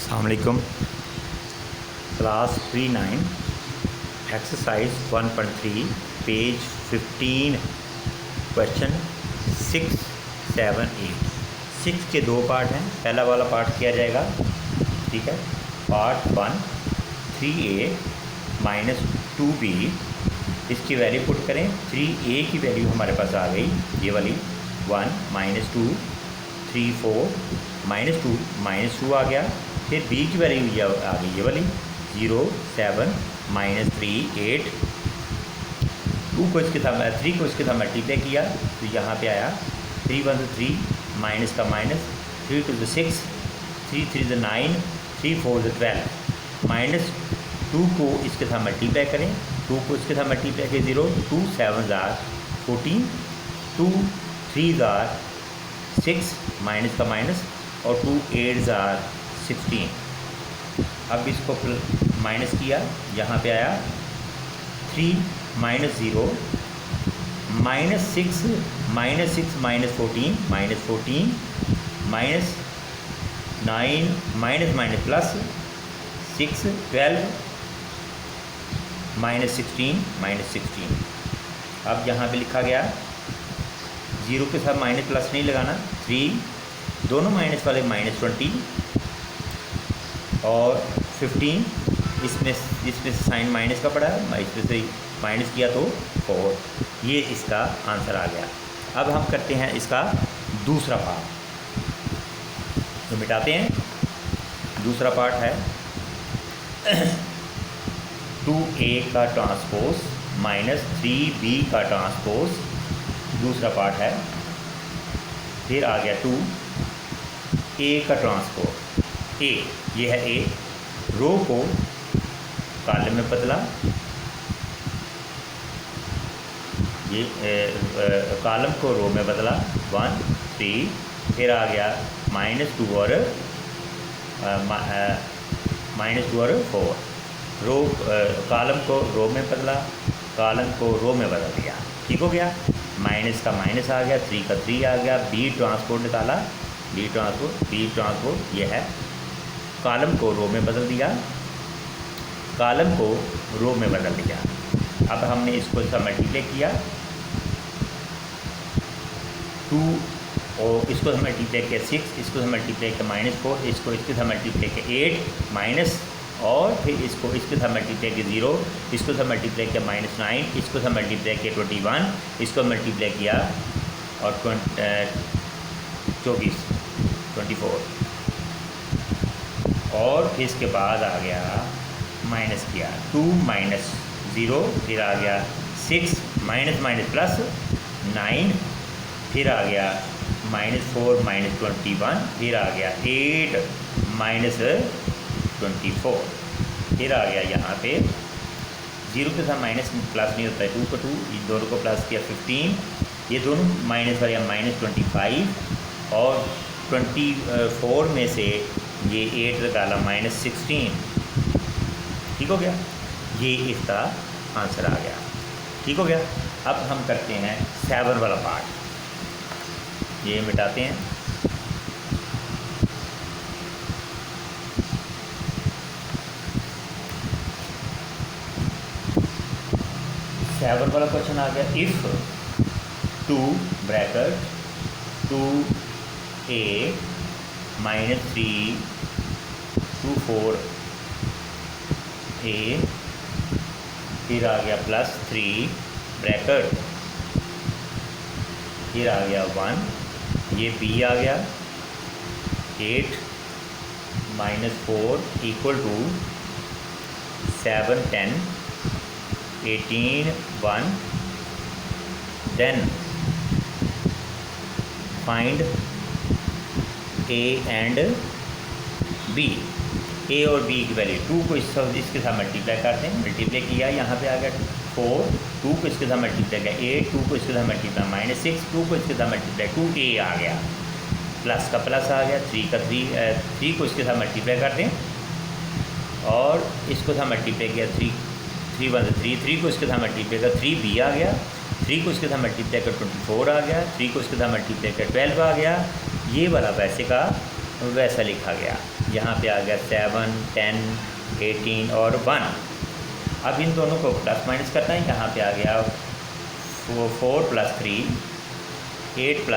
अस्सलाम वालेकुम। Class pre-9 exercise 1.3 page 15 question 6, 7, 8। 6 के दो पार्ट हैं। पहला वाला पार्ट किया जाएगा, ठीक है। पार्ट 1 3a माइनस 2b, इसकी वैल्यू पुट करें। 3a की वैल्यू हमारे पास आ गई, ये वाली 1 माइनस 2 3 4 माइनस 2 -2 आ गया। फिर b की वैल्यू आ गई ये वाली 0 7 माइनस 3 8। 2 को इसके साथ 3 को इसके साथ मल्टीप्लाई किया तो यहाँ पे आया 3 1 3 माइनस का माइनस 3 2 6 3 3 9 3 4 12 माइनस 2 को इसके साथ मल्टीप्लाई करें। 2 को इसके साथ मल्टीप्लाई करें 0 2 7 14 2 3 6 माइनस का माइनस और 2 8 16। अब इसको माइनस किया, यहाँ पे आया 3 minus 0 minus 6 minus 14 minus 9 minus minus plus 6 12 minus 16। अब यहाँ पे लिखा गया 0 के साथ माइनस प्लस नहीं लगाना, 3 दोनों माइनस वाले -20 और 15, इसमें से साइन माइनस का पड़ा, इसमें से माइनस किया तो 4। ये इसका आंसर आ गया। अब हम करते हैं इसका दूसरा पार्ट, तो मिटाते हैं। दूसरा पार्ट है 2a का ट्रांसपोज माइनस 3b का ट्रांसपोज, दूसरा पार्ट है। फिर आ गया 2a का ट्रांसपोज a, ये है a, रो को कॉलम में बदला, ये कॉलम को रो में बदला 1 3। फिर आ गया -2 और -4। रो कॉलम को रो में बदला, कॉलम को रो में बदल दिया, ठीक हो गया। माइनस का माइनस आ गया, 3 का 3 आ गया। बी ट्रांसपोर्ट निकाला, बी ट्रांसपोर्ट ये है, कॉलम को रो में बदल दिया, कॉलम को रो में बदल दिया। अब हमने इसको इसका मल्टीप्लाई किया 2 और इसको मल्टीप्लाई किया 6, इसको मल्टीप्लाई किया -4, इसको इसके साथ मल्टीप्लाई किया 8 माइनस, और फिर इसको इसके साथ मल्टीप्लाई किया 0, इसको साथ मल्टीप्लाई किया -9, इसको साथ मल्टीप्लाई किया 21, इसको मल्टीप्लाई किया और 24 और फिर इसके बाद आ गया माइनस किया 2 माइनस 0, फिर आ गया 6 माइनस माइनस प्लस 9, फिर आ गया -4 -21, फिर आ गया 8 -24, फिर आ गया यहाँ पे 0 के साथ माइनस प्लस नहीं होता है, 2 को 2, इन दोनों को प्लस किया 15, ये दोनों माइनस वाले -25 और 24 में से ये 8 निकाला -16, ठीक हो गया। ये इसका आंसर आ गया, ठीक हो गया। अब हम करते हैं 7 वाला पार्ट, ये मिटाते हैं। सेवन वाला क्वेश्चन आ गया, इफ़ 2 ब्रैकेट 2a -3 2 4a, फिर आ गया +3 ब्रैकेट, फिर आ गया 1, ये b आ गया 8 -4 equal to 7 10 18 1, then find a and b। a और b की वैल्यू 2 को इसके साथ मल्टीप्लाई करते हैं, मल्टीप्लाई किया, यहाँ पे आ गया 4, 2 को इसके साथ मल्टीप्लाई किया 8, 2 को इसके साथ मल्टीप्लाई -6, 2 को इसके साथ मल्टीप्लाई 2a आ गया, प्लस का प्लस आ गया, 3 का 3 को इसके साथ मल्टीप्लाई करते हैं और इसको साथ मल्टीप्लाई किया 3 1 3 को इसके साथ मल्टीप्लाई किया 3b आ गया, 3 को इसके साथ मल्टीप्लाई कर 24 आ गया, 3 को इसके साथ मल्टीप्लाई कर 12 आ गया। ये वाला वैसे का वैसा लिखा गया। यहाँ पे आ गया 7, 10, 18 और 1। अब इन दोनों को प्लस माइनस करना है। यहाँ पे आ गया 4 + 3, 8 +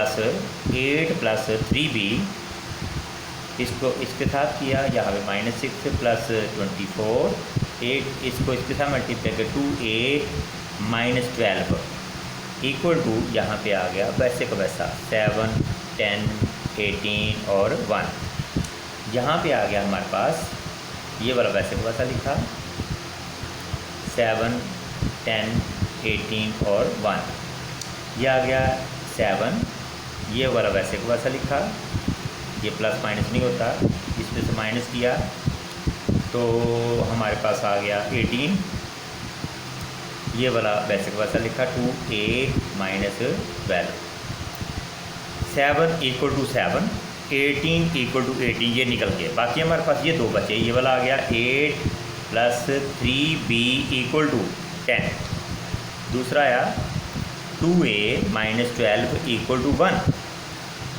3b, इसको इसके साथ किया। यहाँ पे -6 + 24, 8 इसको इसके साथ मल्टीप्लाई कर 2a - 12 इक्वल टू यहाँ पे आ गया वैसे का वैसा 7, 10, 18 और 1। यहाँ पे आ गया हमारे पास ये वाला वैसे का वैसा लिखा 7, 10, 18 और 1। ये आ गया 7, ये वाला वैसे का वैसा लिखा, ये प्लस माइनस नहीं होता, इसमें से माइनस किया तो हमारे पास आ गया 18। ये वाला वैसे का वैसा लिखा 2a - 12। 7 = 7, 18 = 18, ये निकल के बाकी हमारे पास ये दो बचे। ये वाला आ गया 8 + 3b = 10। दूसरा आया 2a - 12 = 1।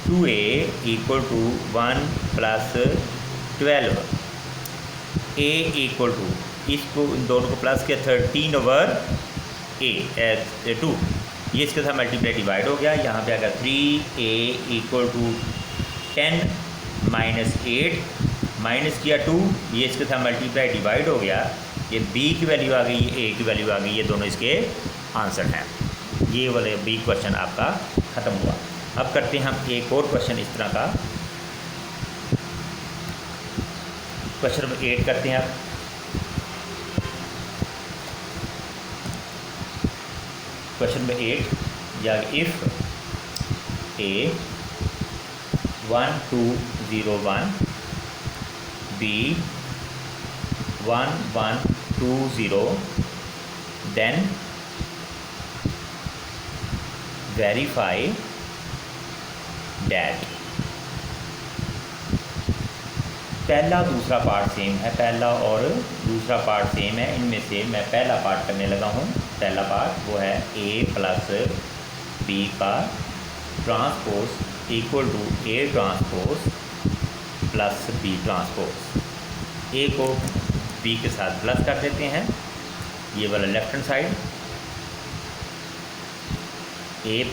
2a = 1 + 12। a = इसको इन दोनों को प्लस किया 13/2। ये इसके साथ मल्टीप्लाई डिवाइड हो गया। यहाँ पे आएगा 3a = 10 - 8 माइनस किया 2, ये इसके साथ मल्टीप्लाई डिवाइड हो गया। ये b की वैल्यू आ गई, ये a की वैल्यू आ गई। ये दोनों इसके आंसर हैं। ये वाले b क्वेश्चन आपका ख़त्म हुआ। अब करते हैं हम एक और क्वेश्चन इस तरह का। क्वेश्चन नंबर 8 करते हैं आप। क्वेश्चन नंबर 8 या if a 1, 2, 0, 1, b 1, 1, 2, 0, then verify that। पहला दूसरा पार्ट सेम है, पहला और दूसरा पार्ट सेम है। इनमें से मैं पहला पार्ट करने लगा हूँ। पहला पार्ट वो है a + b का transpose = a transpose + b transpose. a को b के साथ प्लस कर देते हैं, ये वाला left hand side. a +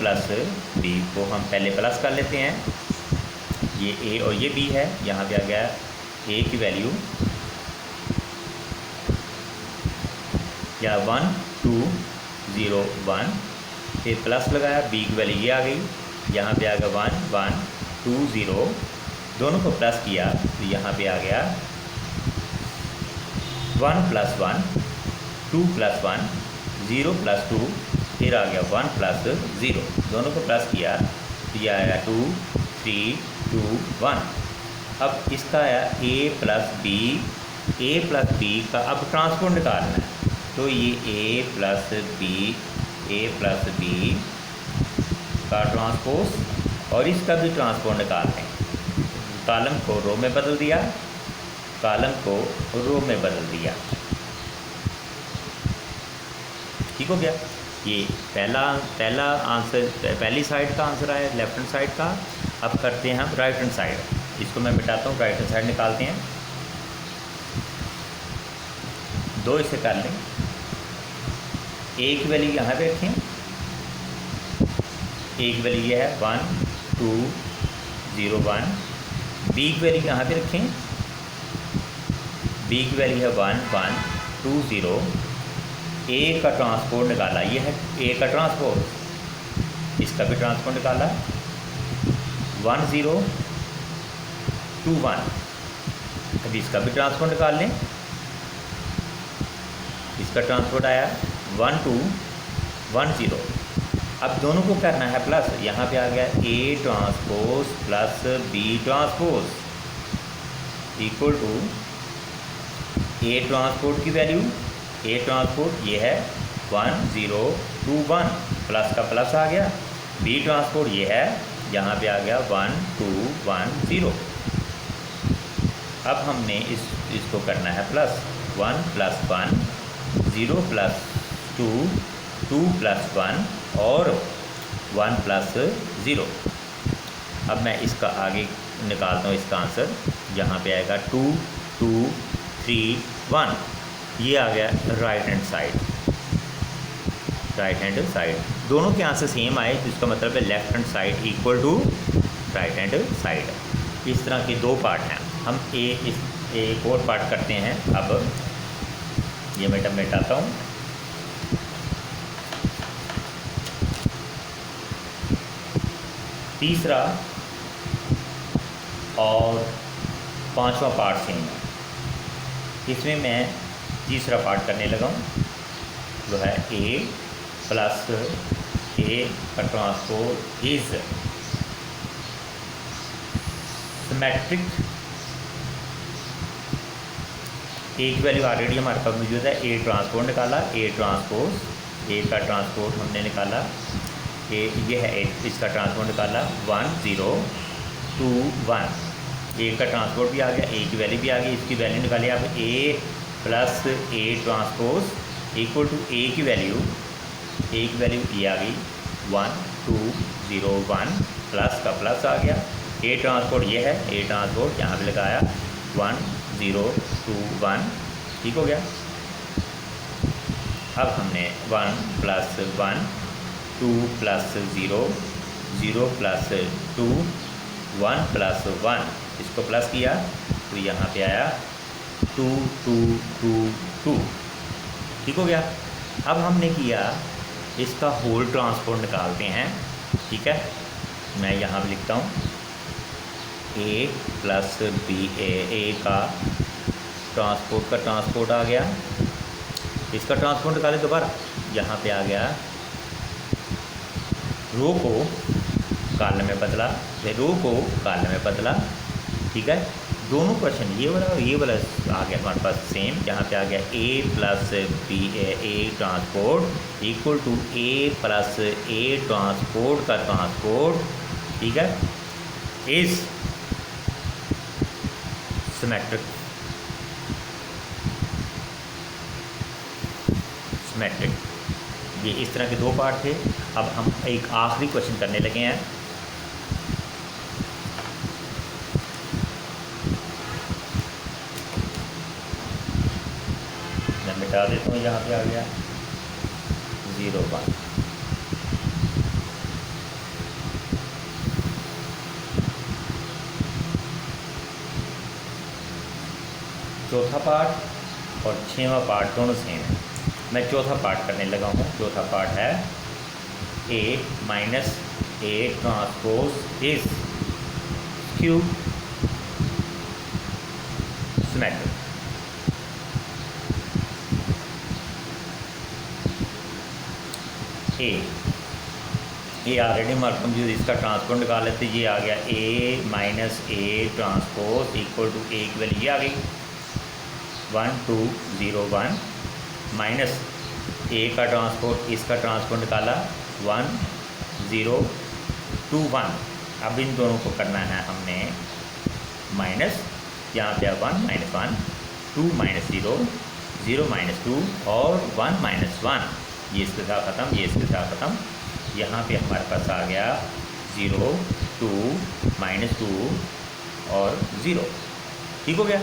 b को हम पहले प्लस कर लेते हैं, ये a और ये b है। यहाँ पे आ गया a की वैल्यू या 1, 2, 0, 1, फिर प्लस लगाया, b की वैल्यू ये आ गई। यहाँ पे आ गया 1, 1, 2, 0, दोनों को प्लस किया तो यहाँ पे आ गया 1 + 1, 2 + 1, 0 + 2, फिर आ गया 1 + 0, दोनों को प्लस किया तो ये आया 2, 3, 2, 1। अब इसका आया a + b, a + b का अब ट्रांसपोज निकालना है तो ये a + b का ट्रांसपोज और इसका भी ट्रांसपोज निकालते हैं। कॉलम को रो में बदल दिया, कॉलम को रो में बदल दिया। ठीक हो गया। ये पहला आंसर, पहली साइड का आंसर आया लेफ्ट हैंड साइड का। अब करते हैं हम राइट हैंड साइड। इसको मैं मिटाता हूँ, राइट हैंड साइड निकालते हैं। 2 इसे कर लें। a की वैल्यू यहाँ पे रखें, a की वैल्यू ये है 1, 2, 0, 1। b की वैल्यू यहाँ पे रखें, b की वैल्यू है 1, 1, 2, 0। a का ट्रांसपोज निकाला, ये है a का ट्रांसपोज, इसका भी ट्रांसपोज निकाला 1, 0, 2, 1। अभी इसका भी ट्रांसपोज निकाल लें, इसका ट्रांसपोज आया 1, 2, 1, 0। अब दोनों को करना है प्लस, यहाँ पे आ गया a transpose + b transpose = a transpose की वैल्यू, a ट्रांसपोज ये है 1, 0, 2, 1, प्लस का प्लस आ गया। b ट्रांसपोज ये है, यहाँ पे आ गया 1, 2, 1, 0। अब हमने इसको करना है प्लस 1 + 1, 0 + 2, 2 + 1 और 1 + 0। अब मैं इसका आगे निकालता हूँ इसका आंसर। यहाँ पे आएगा 2 2 3 1, ये आ गया right hand side. Right hand side दोनों के आंसर सेम आए, जिसका मतलब है left hand side equal to right hand side. इस तरह के दो पार्ट हैं। हम एक और पार्ट करते हैं। अब ये मैं मिटाता हूँ। तीसरा और पांचवा पार्ट सेम है। इसमें मैं तीसरा पार्ट करने लगा हूँ, जो है ए प्लस ए का ट्रांसपोज इज सिमेट्रिक। ए की वैल्यू ऑलरेडी हमारे पास मौजूद है, ए ट्रांसपोज निकाला, ए ट्रांसपोज ए का ट्रांसपोज हमने निकाला, ये है इसका ट्रांसपोज निकाला 1 0 2 1। ए का ट्रांसपोज भी आ गया, ए की वैल्यू भी आ गई, इसकी वैल्यू निकाली आप A plus A transpose equal to A की वैल्यू ये आ गई 1 2 0 1, प्लस का प्लस आ गया। ए ट्रांसपोज ये है, ए ट्रांसपोज यहाँ पे लगाया 1 0 2 1, ठीक हो गया। अब हमने 1 प्लस 1 2 प्लस 0 0 प्लस 2 1 प्लस 1, इसको प्लस किया तो यहाँ पे आया 2 2 2 2, ठीक हो गया। अब हमने किया इसका होल ट्रांसपोज निकालते हैं, ठीक है। मैं यहाँ पे लिखता हूँ ए प्लस बी, ए का ट्रांसपोज आ गया, इसका ट्रांसपोज निकाले दोबारा। यहाँ पे आ गया रो को कॉलम में बदला, रो को कॉलम में बदला, ठीक है। दोनों क्वेश्चन ये वाला आ गया हमारे पास सेम। यहाँ पे आ गया A plus B, A transpose equal to A plus A transpose का ट्रांसपोज, ठीक है, इज सिमेट्रिक। ये इस तरह के दो पार्ट थे। अब हम एक आखिरी क्वेश्चन करने लगे हैं। मैं मिटा देता हूँ, यहाँ पे आ गया 0 1। चौथा पार्ट और 6वां पार्ट दोनों सेम है। मैं चौथा पार्ट करने लगा हूँ। चौथा पार्ट है A minus A transpose is skew symmetric. A already हमारे कंप्यूटर इसका ट्रांसपोज निकाल लेते, ये आ गया A minus A transpose equal to A की वैल्यू ये आ गई 1 2 0 1 माइनस ए का ट्रांसपोज, इसका ट्रांसपोज निकाला 1 0 2 1। अब इन दोनों को करना है हमने माइनस, यहाँ पे 1 माइनस 1 2 माइनस 0 0 माइनस 2 और 1 माइनस 1, ये इसके साथ ख़त्म, ये इसके साथ ख़त्म। यहाँ पे हमारे पास आ गया 0 2 माइनस 2 और 0, ठीक हो गया।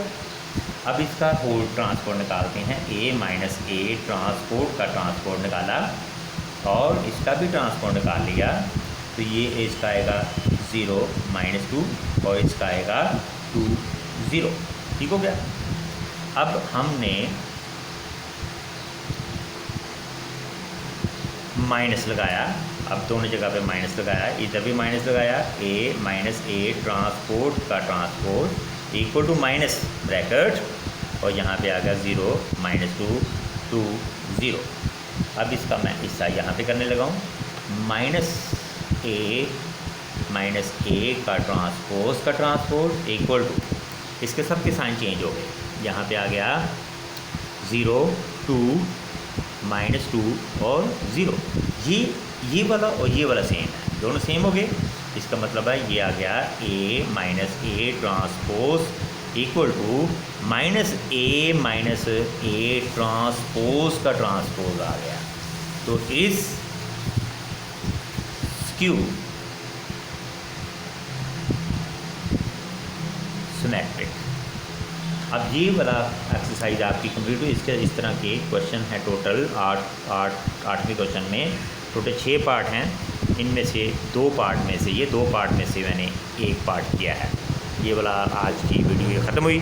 अब इसका होल ट्रांसपोज निकालते हैं। ए माइनस ए ट्रांसपोज का ट्रांसपोज निकाला और इसका भी ट्रांसपोज निकाल लिया, तो ये इसका आएगा 0 माइनस 2 और इसका आएगा 2 0, ठीक हो गया। अब हमने माइनस लगाया, अब दोनों जगह पे माइनस लगाया, इधर भी माइनस लगाया। ए माइनस ए ट्रांसपोज का transpose equal to minus bracket और यहाँ पे आ गया 0 माइनस 2 2 0। अब इसका मैं हिस्सा यहाँ पे करने लगा हूँ। माइनस ए का ट्रांसपोज इक्वल टू, इसके सब के साइन चेंज हो गए। यहाँ पे आ गया 0 2 माइनस 2 और 0। ये वाला और ये वाला सेम है, दोनों सेम हो गए। इसका मतलब है ये आ गया A minus A transpose equal to minus A transpose का ट्रांसपोज आ गया। तो इस स्क्यू ट्रिगोनोमेट्रिक। अब ये वाला एक्सरसाइज आपकी कंप्लीट हुई। इसके इस तरह के क्वेश्चन हैं टोटल 8वें क्वेश्चन में टोटल 6 पार्ट हैं। इनमें से 2 पार्ट में से मैंने एक पार्ट किया है। ये वाला आज की वीडियो ख़त्म हुई।